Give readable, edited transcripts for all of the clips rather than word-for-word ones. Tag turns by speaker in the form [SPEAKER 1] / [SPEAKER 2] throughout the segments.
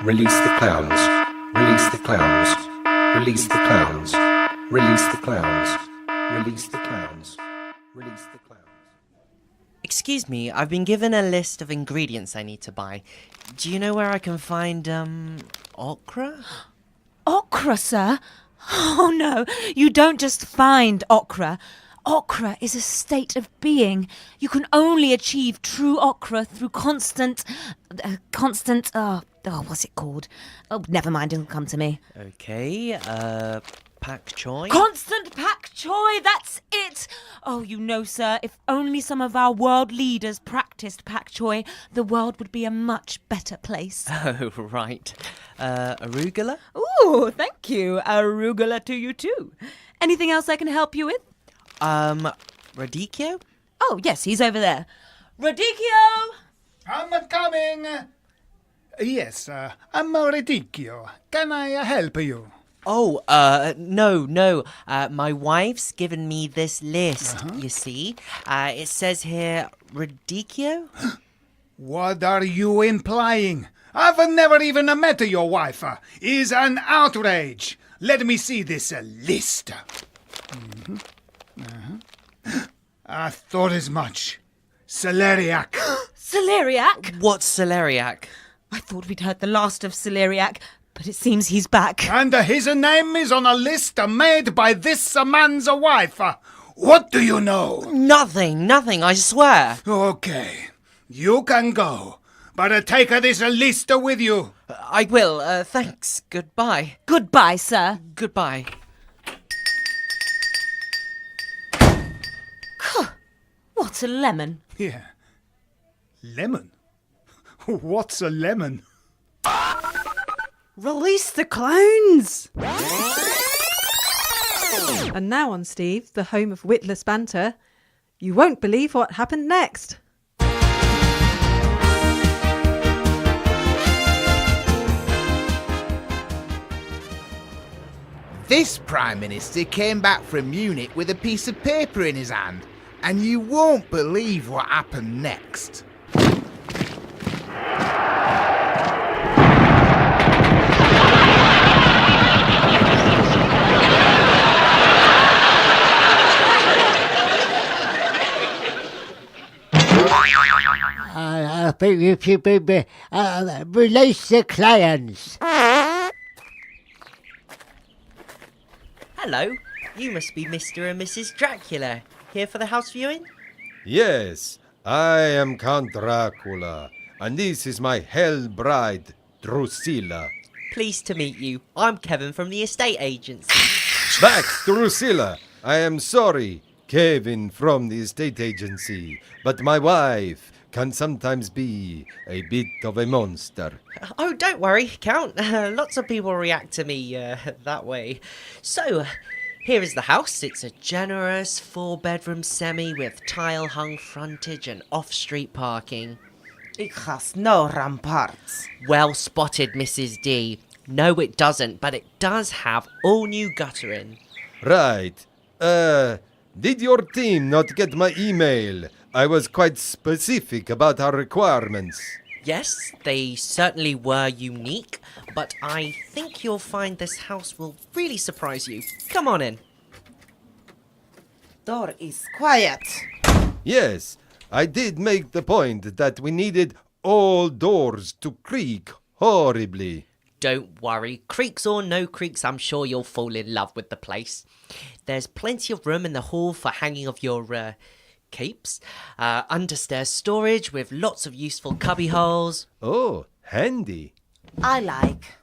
[SPEAKER 1] Release the clowns. Release the clowns. Release the clowns. Release the clowns. Release the clowns. Release the clowns.
[SPEAKER 2] Excuse me, I've been given a list of ingredients I need to buy. Do you know where I can find, okra?
[SPEAKER 3] Okra, sir? Oh no, you don't just find okra. Okra is a state of being. You can only achieve true okra through constant, what's it called? Oh, never mind, it'll come to me.
[SPEAKER 2] Okay, pak choi?
[SPEAKER 3] Constant pak choi, that's it! Oh, you know, sir, if only some of our world leaders practiced pak choi, the world would be a much better place.
[SPEAKER 2] Oh, right. Arugula?
[SPEAKER 3] Ooh, thank you. Arugula to you too. Anything else I can help you with?
[SPEAKER 2] Radicchio?
[SPEAKER 3] Oh, yes, he's over there. Radicchio!
[SPEAKER 4] I'm coming. Yes, I'm Radicchio. Can I help you?
[SPEAKER 2] Oh, no. My wife's given me this list, you see. It says here, Radicchio?
[SPEAKER 4] What are you implying? I've never even met your wife. Is an outrage. Let me see this list. I thought as much. Celeriac.
[SPEAKER 3] Celeriac?
[SPEAKER 2] What's celeriac?
[SPEAKER 3] I thought we'd heard the last of Celeriac, but it seems he's back.
[SPEAKER 4] And his name is on a list made by this man's wife. What do you know?
[SPEAKER 2] Nothing, I swear.
[SPEAKER 4] Okay, you can go, but take this list with you.
[SPEAKER 2] I will, thanks. Goodbye.
[SPEAKER 3] Goodbye, sir.
[SPEAKER 2] Goodbye.
[SPEAKER 3] What a lemon.
[SPEAKER 4] Yeah. Lemon? What's a lemon?
[SPEAKER 5] Release the clowns! And now on Steve, the home of witless banter. You won't believe what happened next.
[SPEAKER 6] This Prime Minister came back from Munich with a piece of paper in his hand, and you won't believe what happened next.
[SPEAKER 7] Release the clowns.
[SPEAKER 2] Hello, you must be Mr. and Mrs. Dracula. Here for the house viewing?
[SPEAKER 8] Yes, I am Count Dracula, and this is my hell bride, Drusilla.
[SPEAKER 2] Pleased to meet you. I'm Kevin from the estate agency.
[SPEAKER 8] Back, Drusilla. I am sorry, Kevin from the estate agency, but my wife can sometimes be a bit of a monster.
[SPEAKER 2] Oh, don't worry, Count. Lots of people react to me that way. So, here is the house. It's a generous 4-bedroom semi with tile-hung frontage and off-street parking.
[SPEAKER 9] It has no ramparts.
[SPEAKER 2] Well spotted, Mrs. D. No, it doesn't, but it does have all new guttering.
[SPEAKER 8] Right. Did your team not get my email? I was quite specific about our requirements.
[SPEAKER 2] Yes, they certainly were unique, but I think you'll find this house will really surprise you. Come on in.
[SPEAKER 9] Door is quiet.
[SPEAKER 8] Yes, I did make the point that we needed all doors to creak horribly.
[SPEAKER 2] Don't worry, creaks or no creaks, I'm sure you'll fall in love with the place. There's plenty of room in the hall for hanging of your, capes. Understairs storage with lots of useful cubby holes.
[SPEAKER 8] Oh, handy.
[SPEAKER 9] I like.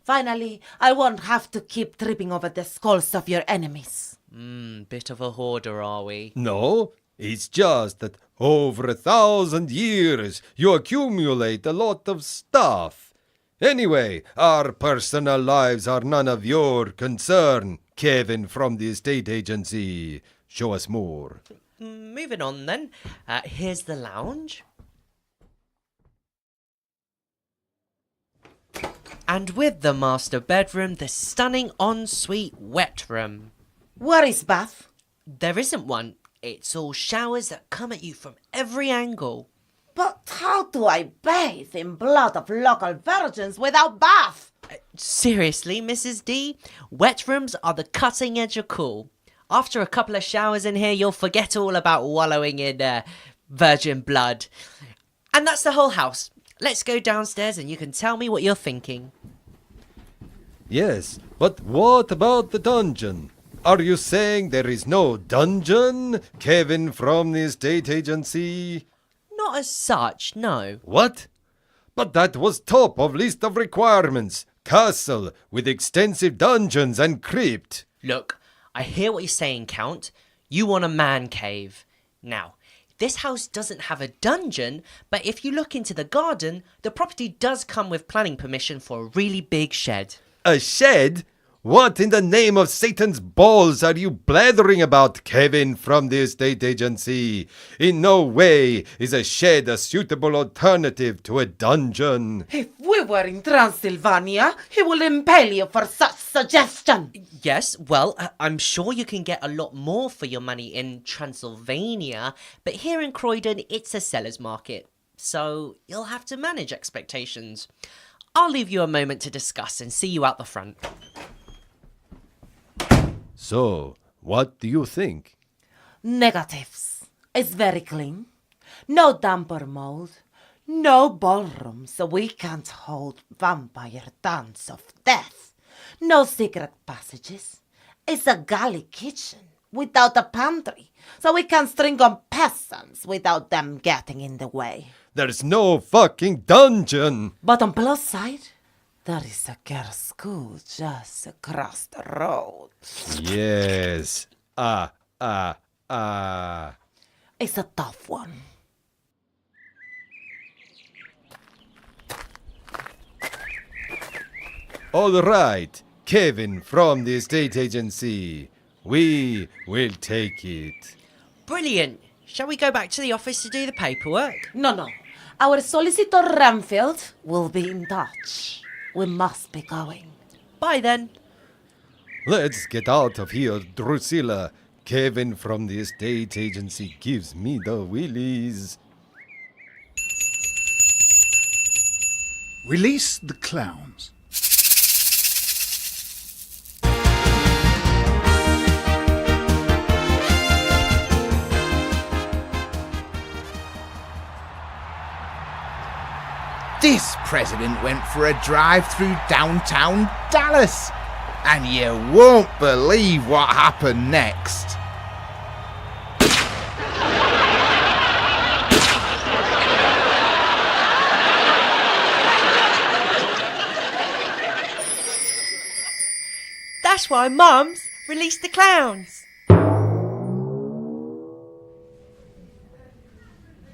[SPEAKER 9] Finally, I won't have to keep tripping over the skulls of your enemies.
[SPEAKER 2] Bit of a hoarder, are we?
[SPEAKER 8] No, it's just that over 1,000 years you accumulate a lot of stuff. Anyway, our personal lives are none of your concern, Kevin from the estate agency. Show us more.
[SPEAKER 2] Moving on then. Here's the lounge. And with the master bedroom, the stunning ensuite wet room.
[SPEAKER 9] Where is bath?
[SPEAKER 2] There isn't one. It's all showers that come at you from every angle.
[SPEAKER 9] But how do I bathe in blood of local virgins without bath?
[SPEAKER 2] Seriously, Mrs. D? Wet rooms are the cutting edge of cool. After a couple of showers in here, you'll forget all about wallowing in virgin blood. And that's the whole house. Let's go downstairs and you can tell me what you're thinking.
[SPEAKER 8] Yes, but what about the dungeon? Are you saying there is no dungeon, Kevin from the estate agency?
[SPEAKER 2] Not as such, no.
[SPEAKER 8] What? But that was top of list of requirements. Castle with extensive dungeons and crypt.
[SPEAKER 2] Look, I hear what you're saying, Count. You want a man cave. Now, this house doesn't have a dungeon, but if you look into the garden, the property does come with planning permission for a really big shed.
[SPEAKER 8] A shed? What in the name of Satan's balls are you blathering about, Kevin from the estate agency? In no way is a shed a suitable alternative to a dungeon.
[SPEAKER 9] If we were in Transylvania, he will impale you for such suggestion.
[SPEAKER 2] Yes, well, I'm sure you can get a lot more for your money in Transylvania, but here in Croydon, it's a seller's market. So you'll have to manage expectations. I'll leave you a moment to discuss and see you out the front.
[SPEAKER 8] So, what do you think?
[SPEAKER 9] Negatives. It's very clean. No damp or mold. No ballroom, so we can't hold vampire dance of death. No secret passages. It's a galley kitchen without a pantry, so we can string on peasants without them getting in the way.
[SPEAKER 8] There's no fucking dungeon!
[SPEAKER 9] But on plus side, there is a girls' school just across the road.
[SPEAKER 8] Yes.
[SPEAKER 9] It's a tough one.
[SPEAKER 8] All right, Kevin from the estate agency. We will take it.
[SPEAKER 2] Brilliant. Shall we go back to the office to do the paperwork?
[SPEAKER 9] No. Our solicitor Ramfield will be in touch. We must be going.
[SPEAKER 2] Bye then.
[SPEAKER 8] Let's get out of here, Drusilla. Kevin from the estate agency gives me the willies.
[SPEAKER 4] Release the clowns.
[SPEAKER 6] This president went for a drive through downtown Dallas. And you won't believe what happened next.
[SPEAKER 2] That's why Mum's released the clowns.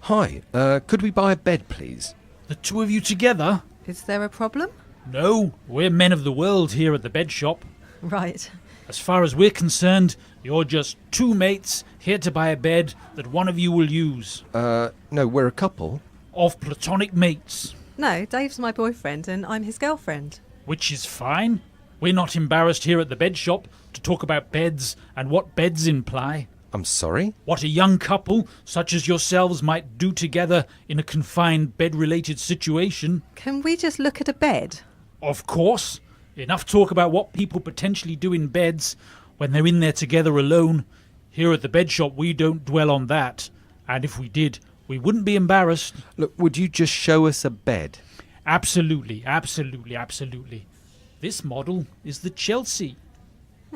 [SPEAKER 10] Hi, could we buy a bed, please?
[SPEAKER 11] The two of you together?
[SPEAKER 5] Is there a problem?
[SPEAKER 11] No, we're men of the world here at the bed shop.
[SPEAKER 5] Right.
[SPEAKER 11] As far as we're concerned, you're just two mates here to buy a bed that one of you will use.
[SPEAKER 10] No, we're a couple.
[SPEAKER 11] Of platonic mates.
[SPEAKER 5] No, Dave's my boyfriend and I'm his girlfriend.
[SPEAKER 11] Which is fine. We're not embarrassed here at the bed shop to talk about beds and what beds imply.
[SPEAKER 10] I'm sorry?
[SPEAKER 11] What a young couple, such as yourselves, might do together in a confined bed-related situation.
[SPEAKER 5] Can we just look at a bed?
[SPEAKER 11] Of course. Enough talk about what people potentially do in beds when they're in there together alone. Here at the bed shop, we don't dwell on that. And if we did, we wouldn't be embarrassed.
[SPEAKER 10] Look, would you just show us a bed?
[SPEAKER 11] Absolutely. This model is the Chelsea.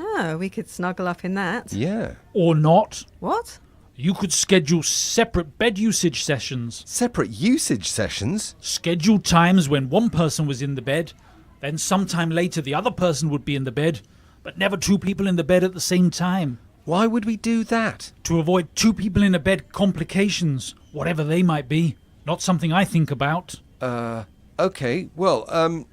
[SPEAKER 5] Oh, we could snuggle up in that.
[SPEAKER 10] Yeah.
[SPEAKER 11] Or not.
[SPEAKER 5] What?
[SPEAKER 11] You could schedule separate bed usage sessions.
[SPEAKER 10] Separate usage sessions?
[SPEAKER 11] Schedule times when one person was in the bed, then sometime later the other person would be in the bed, but never two people in the bed at the same time.
[SPEAKER 10] Why would we do that?
[SPEAKER 11] To avoid two people in a bed complications, whatever they might be. Not something I think about.
[SPEAKER 10] Okay, well,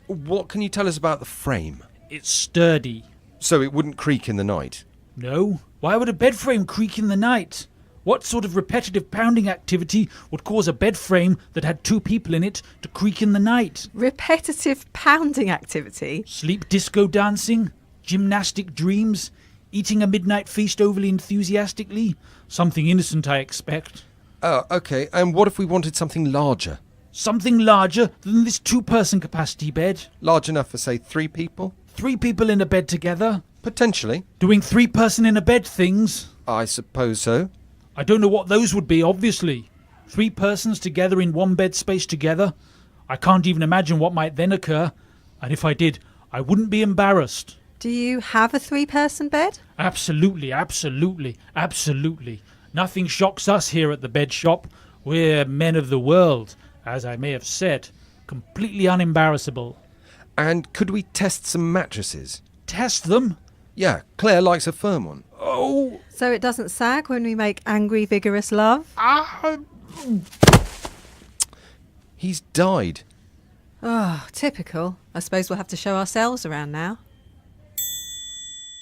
[SPEAKER 10] what can you tell us about the frame?
[SPEAKER 11] It's sturdy.
[SPEAKER 10] So it wouldn't creak in the night?
[SPEAKER 11] No. Why would a bed frame creak in the night? What sort of repetitive pounding activity would cause a bed frame that had two people in it to creak in the night?
[SPEAKER 5] Repetitive pounding activity?
[SPEAKER 11] Sleep disco dancing? Gymnastic dreams? Eating a midnight feast overly enthusiastically? Something innocent, I expect.
[SPEAKER 10] Oh, okay. And what if we wanted something larger?
[SPEAKER 11] Something larger than this 2-person capacity bed?
[SPEAKER 10] Large enough for, say, 3 people?
[SPEAKER 11] 3 people in a bed together?
[SPEAKER 10] Potentially.
[SPEAKER 11] Doing 3-person in a bed things?
[SPEAKER 10] I suppose so.
[SPEAKER 11] I don't know what those would be, obviously. 3 persons together in one bed space together? I can't even imagine what might then occur. And if I did, I wouldn't be embarrassed.
[SPEAKER 5] Do you have a 3-person bed?
[SPEAKER 11] Absolutely, absolutely, absolutely. Nothing shocks us here at the bed shop. We're men of the world, as I may have said. Completely unembarrassable.
[SPEAKER 10] And could we test some mattresses?
[SPEAKER 11] Test them?
[SPEAKER 10] Yeah, Claire likes a firm one.
[SPEAKER 11] Oh!
[SPEAKER 5] So it doesn't sag when we make angry, vigorous love?
[SPEAKER 10] He's died.
[SPEAKER 5] Oh, typical. I suppose we'll have to show ourselves around now.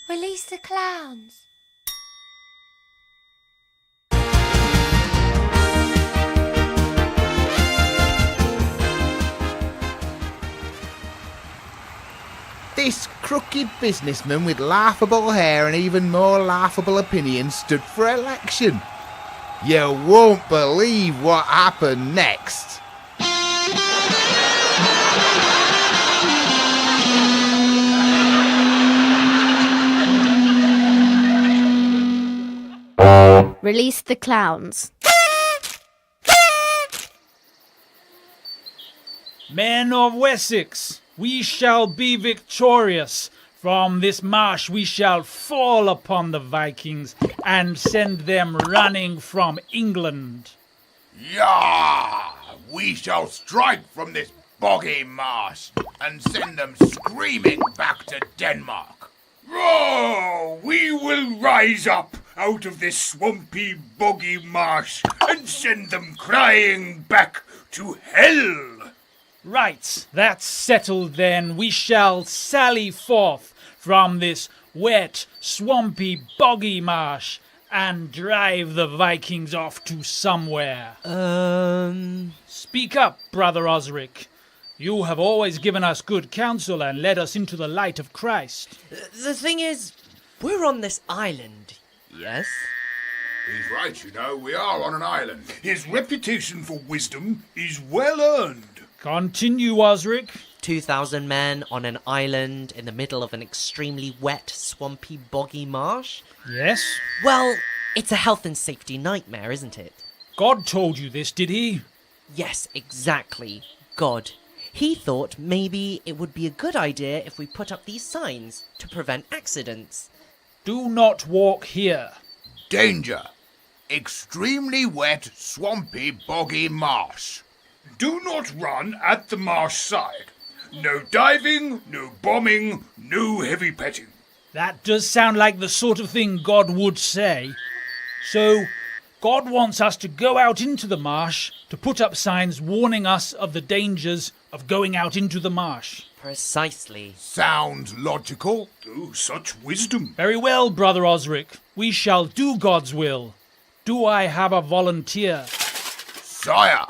[SPEAKER 12] Release the clowns.
[SPEAKER 6] This crooked businessman with laughable hair and even more laughable opinions stood for election. You won't believe what happened next.
[SPEAKER 12] Release the clowns.
[SPEAKER 11] Men of Wessex, we shall be victorious. From this marsh we shall fall upon the Vikings and send them running from England.
[SPEAKER 13] Yah! We shall strike from this boggy marsh and send them screaming back to Denmark.
[SPEAKER 4] Oh, we will rise up out of this swampy, boggy marsh and send them crying back to hell.
[SPEAKER 11] Right, that's settled then. We shall sally forth from this wet, swampy, boggy marsh and drive the Vikings off to somewhere. Speak up, Brother Osric. You have always given us good counsel and led us into the light of Christ.
[SPEAKER 2] The thing is, we're on this island, yes?
[SPEAKER 13] He's right, you know, we are on an island.
[SPEAKER 4] His reputation for wisdom is well earned.
[SPEAKER 11] Continue, Osric.
[SPEAKER 2] 2,000 men on an island in the middle of an extremely wet, swampy, boggy marsh?
[SPEAKER 11] Yes?
[SPEAKER 2] Well, it's a health and safety nightmare, isn't it?
[SPEAKER 11] God told you this, did he?
[SPEAKER 2] Yes, exactly. God. He thought maybe it would be a good idea if we put up these signs to prevent accidents.
[SPEAKER 11] Do not walk here.
[SPEAKER 13] Danger. Extremely wet, swampy, boggy marsh.
[SPEAKER 4] Do not run at the marsh side. No diving, no bombing, no heavy petting.
[SPEAKER 11] That does sound like the sort of thing God would say. So, God wants us to go out into the marsh to put up signs warning us of the dangers of going out into the marsh.
[SPEAKER 2] Precisely.
[SPEAKER 13] Sounds logical.
[SPEAKER 4] Oh, such wisdom.
[SPEAKER 11] Very well, Brother Osric. We shall do God's will. Do I have a volunteer?
[SPEAKER 13] Sire,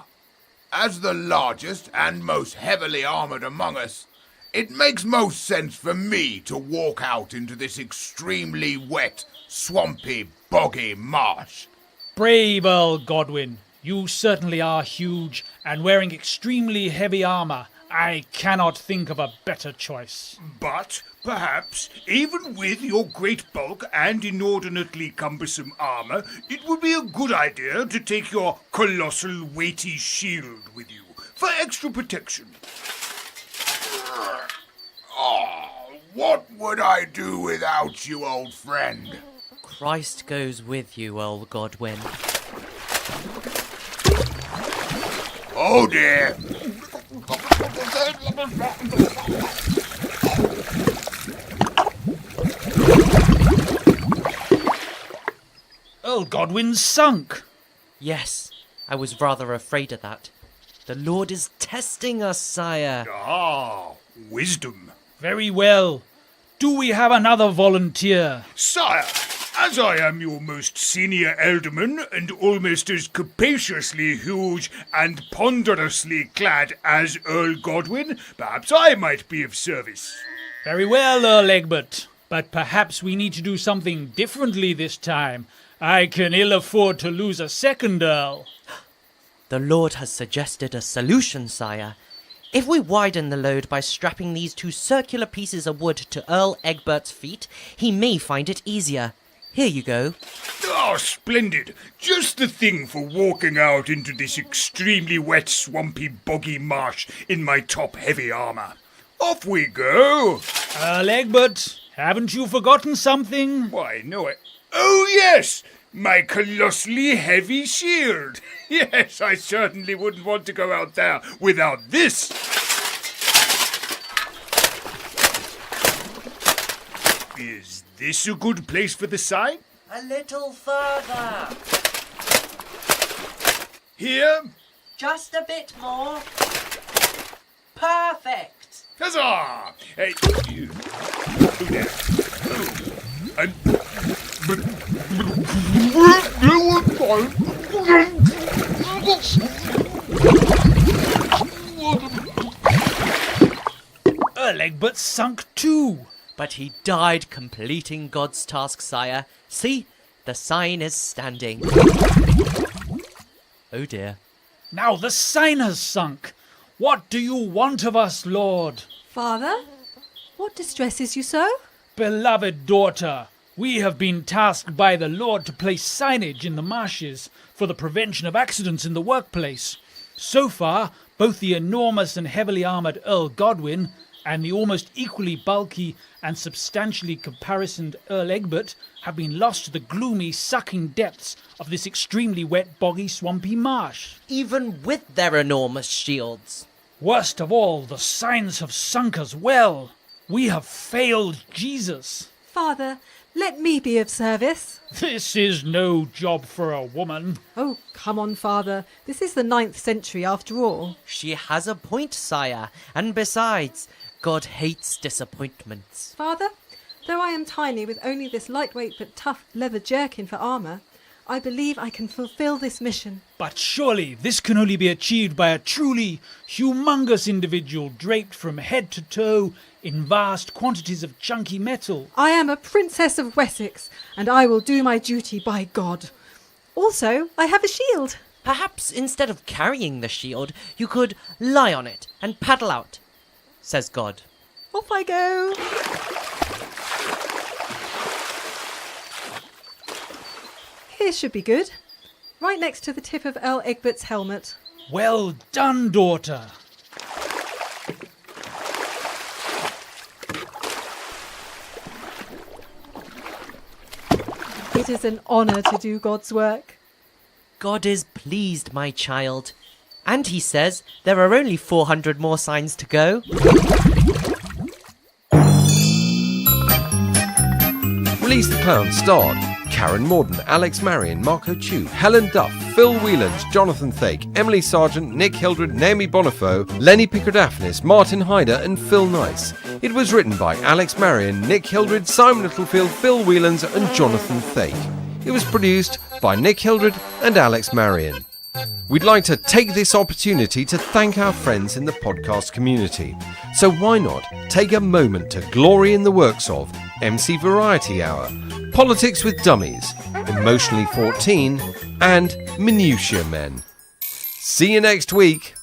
[SPEAKER 13] as the largest and most heavily armoured among us, it makes most sense for me to walk out into this extremely wet, swampy, boggy marsh.
[SPEAKER 11] Brave Earl Godwin, you certainly are huge and wearing extremely heavy armour. I cannot think of a better choice.
[SPEAKER 4] But, perhaps, even with your great bulk and inordinately cumbersome armour, it would be a good idea to take your colossal weighty shield with you, for extra protection.
[SPEAKER 13] Oh, what would I do without you, old friend?
[SPEAKER 2] Christ goes with you, Earl Godwin.
[SPEAKER 13] Oh dear.
[SPEAKER 11] Earl Godwin's sunk.
[SPEAKER 2] Yes, I was rather afraid of that. The Lord is testing us, sire.
[SPEAKER 4] Ah, wisdom.
[SPEAKER 11] Very well. Do we have another volunteer?
[SPEAKER 4] Sire, as I am your most senior alderman and almost as capaciously huge and ponderously clad as Earl Godwin, perhaps I might be of service.
[SPEAKER 11] Very well, Earl Egbert. But perhaps we need to do something differently this time. I can ill afford to lose a second Earl.
[SPEAKER 2] The Lord has suggested a solution, sire. If we widen the load by strapping these two circular pieces of wood to Earl Egbert's feet, he may find it easier. Here you go.
[SPEAKER 4] Oh, splendid. Just the thing for walking out into this extremely wet, swampy, boggy marsh in my top-heavy armour. Off we go.
[SPEAKER 11] Earl Egbert, haven't you forgotten something?
[SPEAKER 4] Why, no, oh, yes! My colossally heavy shield. Yes, I certainly wouldn't want to go out there without this. Is this a good place for the sign?
[SPEAKER 2] A little further.
[SPEAKER 4] Here?
[SPEAKER 2] Just a bit more. Perfect.
[SPEAKER 4] Huzzah! Hey, you. Oh, there. Oh. And...
[SPEAKER 11] Earl Egbert sunk too.
[SPEAKER 2] But he died completing God's task, sire. See, the sign is standing. Oh dear.
[SPEAKER 11] Now the sign has sunk. What do you want of us, Lord?
[SPEAKER 5] Father, what distresses you so?
[SPEAKER 11] Beloved daughter, we have been tasked by the Lord to place signage in the marshes for the prevention of accidents in the workplace. So far, both the enormous and heavily armoured Earl Godwin and the almost equally bulky and substantially caparisoned Earl Egbert have been lost to the gloomy, sucking depths of this extremely wet, boggy, swampy marsh.
[SPEAKER 2] Even with their enormous shields.
[SPEAKER 11] Worst of all, the signs have sunk as well. We have failed Jesus.
[SPEAKER 5] Father, let me be of service.
[SPEAKER 11] This is no job for a woman.
[SPEAKER 5] Oh, come on, Father. This is the 9th century after all.
[SPEAKER 2] She has a point, sire. And besides, God hates disappointments.
[SPEAKER 5] Father, though I am tiny with only this lightweight but tough leather jerkin for armour, I believe I can fulfil this mission.
[SPEAKER 11] But surely this can only be achieved by a truly humongous individual draped from head to toe in vast quantities of chunky metal.
[SPEAKER 5] I am a princess of Wessex, and I will do my duty by God. Also, I have a shield.
[SPEAKER 2] Perhaps instead of carrying the shield, you could lie on it and paddle out, says God.
[SPEAKER 5] Off I go. Here should be good. Right next to the tip of Earl Egbert's helmet.
[SPEAKER 11] Well done, daughter.
[SPEAKER 5] It is an honour to do God's work.
[SPEAKER 2] God is pleased, my child. And he says there are only 400 more signs to go.
[SPEAKER 8] Release the Clown starred Karen Morden, Alex Marion, Marco Chu, Helen Duff, Phil Whelans, Jonathan Thake, Emily Sargent, Nick Hildred, Naomi Bonifaux, Lenny Pickard-Daphnis, Martin Hyder and Phil Nice. It was written by Alex Marion, Nick Hildred, Simon Littlefield, Phil Whelans and Jonathan Thake. It was produced by Nick Hildred and Alex Marion. We'd like to take this opportunity to thank our friends in the podcast community. So why not take a moment to glory in the works of MC Variety Hour, Politics with Dummies, Emotionally 14 and Minutia Men. See you next week.